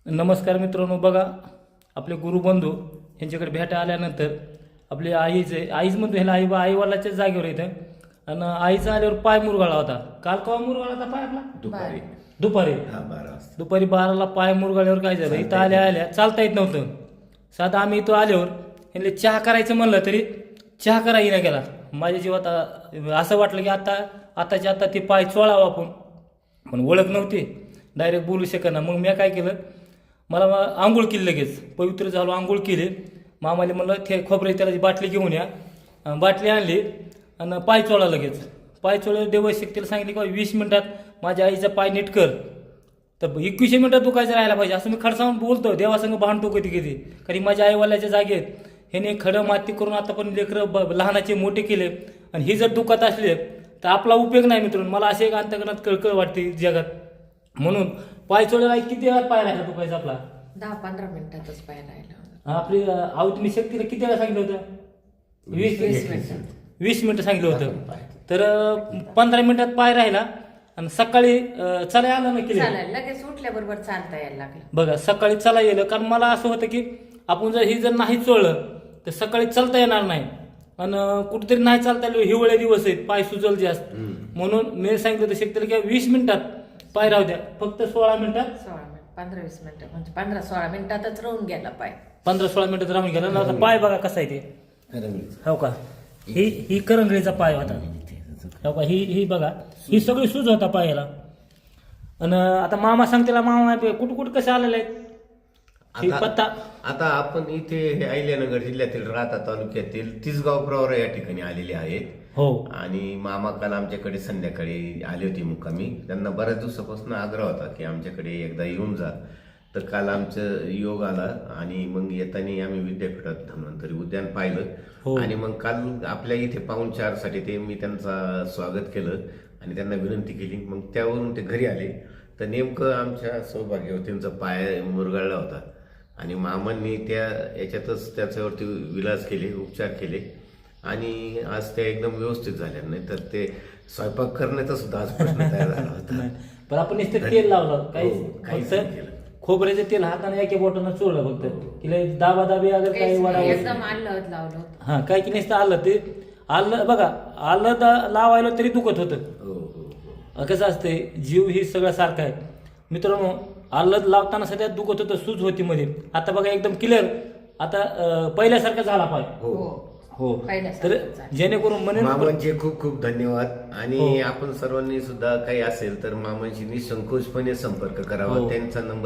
नमस्कार मित्रांनो, बघा आपले गुरुबंधू यांच्याकडे भेटा आल्यानंतर आपली आईच म्हणतो ह्याला आईवालाच्याच जागेवर येतं. आणि आईचा आल्यावर पाय मुरगाळा होता. काल केव्हा मुरगाळा होता पाय आपला? दुपारी 12 12ला पाय मुरगाळ्यावर काय झालं, इथं आल्या चालता येत नव्हतं. साधा आम्ही इथं आल्यावर ह्यांनी चहा करायचं म्हणलं तरी चहा करायला नाही गेला. माझ्या जीवात असं वाटलं की आताच्या आता ते पाय चोळावं आपण, पण ओळख नव्हती, डायरेक्ट बोलू शकना. मग मी काय केलं, मला आंघोळ केली, लगेच पवित्र झालो, आंघोळ केली. मामाले म्हणलं ते खोबरे त्याला बाटली घेऊन या. बाटली आणली आणि पाय चोळा. लगेच पाय चोळलं. देवशक्तीला सांगितले की 20 मिनिटात माझ्या आईचा पाय नीट कर. तर 21 मिनिटात दुखायचं राहायला पाहिजे असं मी खडसावून बोलतो. देवासंग भांडतो कधी कारण माझ्या आईवाल्याच्या जागेत ह्याने खडं माती करून आता पण लेकरं लहानाचे मोठे केले. आणि ही जर दुखत असले तर आपला उपयोग नाही मित्रांनो. मला असे एक अंतकरणात कळकळ वाटते जगात. म्हणून पाय चोळायला किती वेळात पाय राहिला दुखायचा आपला? 10-15 मिनिटातच पाय राहिला. आपली आवतनी शक्तीला किती वेळा सांगितलं होतं? 20 मिनिटं सांगितलं होतं. तर 15 मिनिटात पाय राहिला. आणि सकाळी चला आलं ना केलं, लगेच उठल्याबरोबर चालता यायला लागलं. बघा सकाळी चला येलं. कारण मला असं होतं की आपण जर नाही चोळलं तर सकाळी चालता येणार नाही. आणि कुठेतरी नाही चालता येईल, हिवाळे दिवस आहेत, पाय सुजल जास्त. म्हणून मी सांगितलं होतं शक्तीला की 20 मिनिटात पाय राहू द्या. फक्त 16 मिनिटात 15-20 मिनिटं म्हणजे 15-16 मिनिटातच राहून गेला पाय. 15-16 मिनिटात राहून गेला ना. पाय बघा कसा आहे ते, हो का? ही करंगळीचा पाय होता, हो का? ही बघा, ही सगळी सूज होता पायाला. आणि आता मामा सांगतेला, मामा कुठं कसे आलेले आहेत हे पत्ता. आता आपण इथे हे अहिल्यानगर जिल्ह्यातील राहता तालुक्यातील तिसगाव प्रवरा या ठिकाणी आलेले आहेत. हो. आणि मामा काल आमच्याकडे संध्याकाळी आले होते मुक्कामी. त्यांना बऱ्याच दिवसापासून आग्रह होता की आमच्याकडे एकदा येऊन जा. तर काल आमचं योग आला आणि मग येताना आम्ही विद्यापीठात धन्वंतरी उद्यान पाहिलं. आणि मग काल आपल्या इथे पाहुणचारसाठी ते मी त्यांचा स्वागत केलं आणि त्यांना विनंती केली. मग त्यावरून ते घरी आले. तर नेमकं आमच्या सौभाग्यवतींचा पाय मुरगाळला होता आणि मामांनी याच्यातच त्याच्यावरती विलास केले, उपचार केले आणि आज त्या एकदम व्यवस्थित झाल्या. नाही तर ते स्वयंपाक करण्याचा सुद्धा आज प्रश्न तयार झाला होता. पण आपण नुसतं तेल लावलं, काही खोबऱ्याचं तेल हाताने एका बोटानं चोळलं फक्त. तिला दाबादाबी अगर काही वाढावं, एकदम आलं लावलं. हा काय की नुसतं आलं ते आलं बघा, आलं लावायला तरी दुखत होतं. कसं असतंय, जीव ही सगळं सारखं आहे मित्रांनो. आलं लावताना सध्या दुखत होतं, सूज होती मध्ये. आता बघा एकदम क्लिअर, आता पहिल्यासारखा झाला पाय. हो. तर जेणेकरून मामांचे खूप खूप धन्यवाद. आणि आपण सर्वांनी सुद्धा काही असेल तर मामांशी निसंकोचपणे संपर्क करावा. त्यांचा नंबर